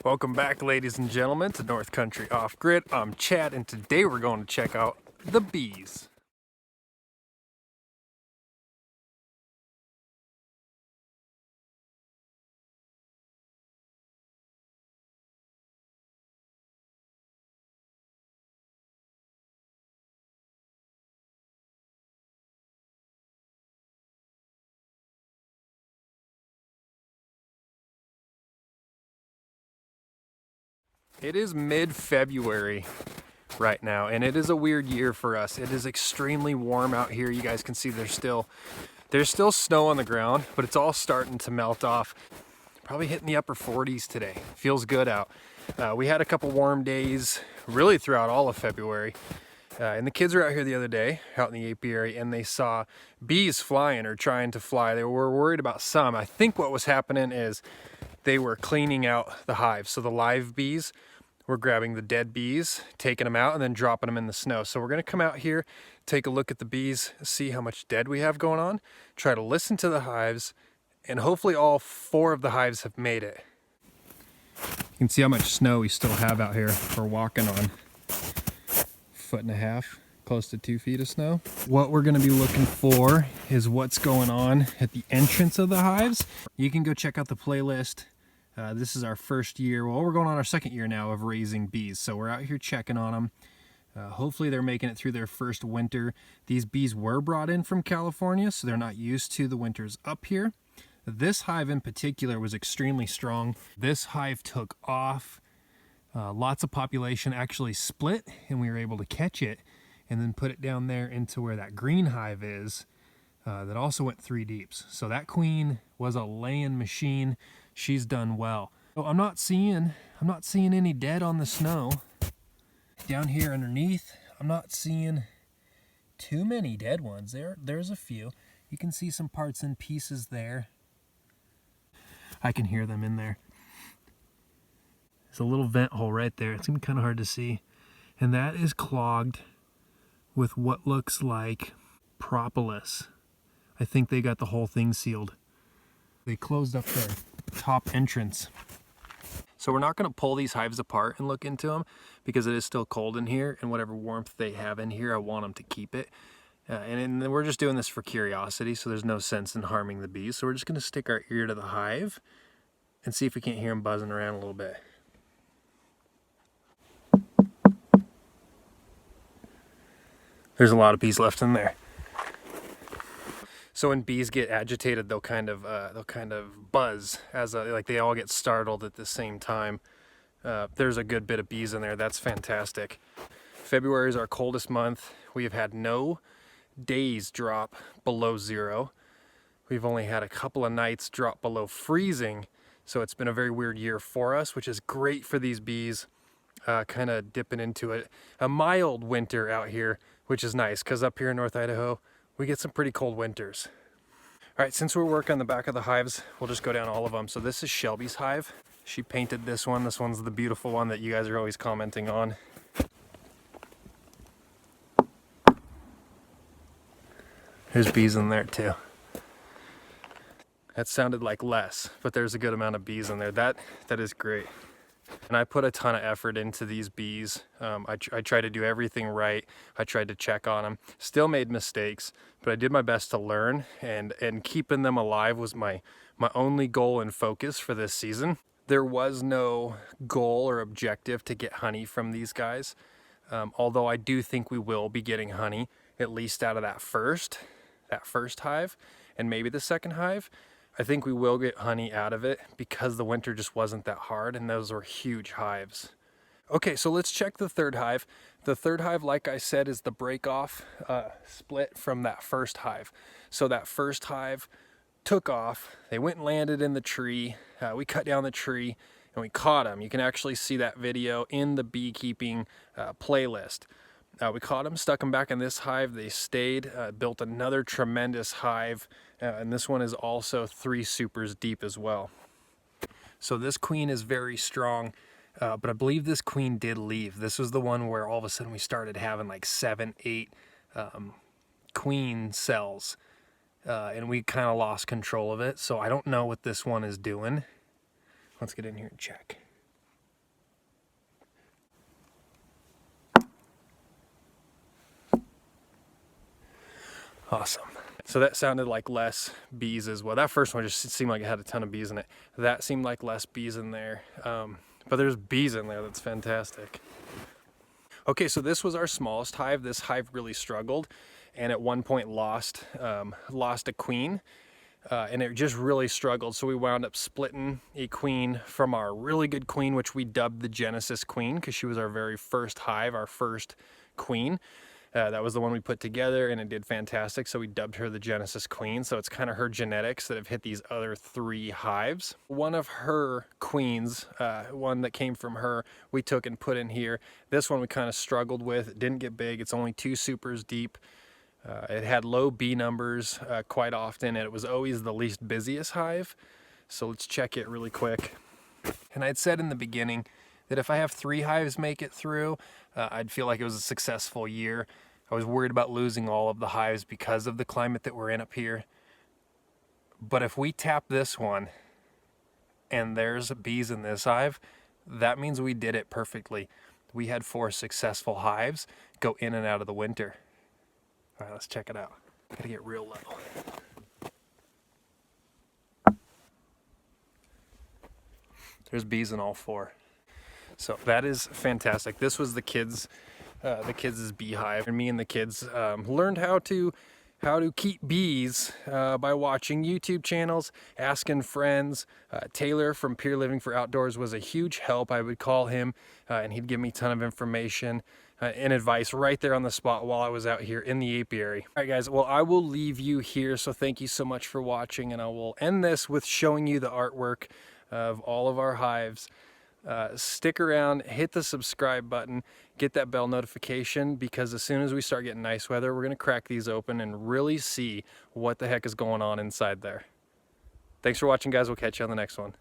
Welcome back, ladies and gentlemen, to North Country Off Grid. I'm Chad, and today we're going to check out the bees. It is mid-February right now, and it is a weird year for us. It is extremely warm out here. You guys can see there's still snow on the ground, but it's all starting to melt off. Probably hitting the upper 40s today. Feels good out. We had a couple warm days really throughout all of February. And the kids were out here the other day, out in the apiary, and they saw bees flying or trying to fly. They were worried about some. I think what was happening is they were cleaning out the hives. So the live bees were grabbing the dead bees, taking them out, and then dropping them in the snow. So we're gonna come out here, take a look at the bees, see how much dead we have going on, try to listen to the hives, and hopefully all 4 of the hives have made it. You can see how much snow we still have out here. We're walking on 1.5 feet, close to 2 feet of snow. What we're gonna be looking for is what's going on at the entrance of the hives. You can go check out the playlist. This is our first year, well, we're going on our second year now of raising bees. So we're out here checking on them. Hopefully they're making it through their first winter. These bees were brought in from California, so they're not used to the winters up here. This hive in particular was extremely strong. This hive took off. Lots of population actually split, and we were able to catch it and then put it down there into where that green hive is. That also went 3 deeps. So that queen was a laying machine. She's done well. So I'm not seeing any dead on the snow. Down here underneath, I'm not seeing too many dead ones. There's a few. You can see some parts and pieces there. I can hear them in there. There's a little vent hole right there. It's gonna be kind of hard to see. And that is clogged with what looks like propolis. I think they got the whole thing sealed. They closed up their top entrance. So we're not going to pull these hives apart and look into them because it is still cold in here, and whatever warmth they have in here, I want them to keep it. And we're just doing this for curiosity, so there's no sense in harming the bees. So we're just going to stick our ear to the hive and see if we can't hear them buzzing around a little bit. There's a lot of bees left in there. So when bees get agitated, they'll kind of buzz like they all get startled at the same time. There's a good bit of bees in there. That's fantastic. February is our coldest month. We have had no days drop below 0. We've only had a couple of nights drop below freezing. So it's been a very weird year for us, which is great for these bees. Kind of dipping into a mild winter out here, which is nice because up here in North Idaho, we get some pretty cold winters. All right, since we're working on the back of the hives, we'll just go down all of them. So this is Shelby's hive. She painted this one. This one's the beautiful one that you guys are always commenting on. There's bees in there too. That sounded like less, but there's a good amount of bees in there. That is great. And I put a ton of effort into these bees. I tried to do everything right. I tried to check on them. Still made mistakes, but I did my best to learn, and keeping them alive was my only goal and focus for this season. There was no goal or objective to get honey from these guys, although I do think we will be getting honey, at least out of that first hive, and maybe the second hive. I think we will get honey out of it because the winter just wasn't that hard, and those were huge hives. Okay, so let's check the third hive. The third hive, like I said, is the break off split from that first hive. So that first hive took off. They went and landed in the tree. We cut down the tree and we caught them. You can actually see that video in the beekeeping playlist. We caught them, stuck them back in this hive. They stayed, built another tremendous hive, and this one is also 3 supers deep as well. So this queen is very strong, but I believe this queen did leave. This was the one where all of a sudden we started having like 7, 8 queen cells, and we kind of lost control of it. So I don't know what this one is doing. Let's get in here and check. Awesome. So that sounded like less bees as well. That first one just seemed like it had a ton of bees in it. That seemed like less bees in there. But there's bees in there. That's fantastic. Okay, so this was our smallest hive. This hive really struggled, and at one point lost a queen, and it just really struggled. So we wound up splitting a queen from our really good queen, which we dubbed the Genesis Queen because she was our very first hive, our first queen. That was the one we put together, and it did fantastic, so we dubbed her the Genesis Queen. So it's kind of her genetics that have hit these other 3 hives. One of her queens, one that came from her, we took and put in here. This one we kind of struggled with. It didn't get big. It's only 2 supers deep. It had low bee numbers quite often, and it was always the least busiest hive. So let's check it really quick. And I'd said in the beginning that if I have 3 hives make it through, I'd feel like it was a successful year. I was worried about losing all of the hives because of the climate that we're in up here. But if we tap this one and there's bees in this hive, that means we did it perfectly. We had 4 successful hives go in and out of the winter. All right, let's check it out. Gotta get real low. There's bees in all 4. So that is fantastic. This was the kids' beehive, and me and the kids learned how to keep bees by watching YouTube channels, asking friends. Taylor from Peer Living for Outdoors was a huge help. I would call him, and he'd give me a ton of information and advice right there on the spot while I was out here in the apiary. All right, guys. Well, I will leave you here. So thank you so much for watching, and I will end this with showing you the artwork of all of our hives. Stick around, hit the subscribe button, get that bell notification, because as soon as we start getting nice weather, we're going to crack these open and really see what the heck is going on inside there. Thanks for watching, guys. We'll catch you on the next one.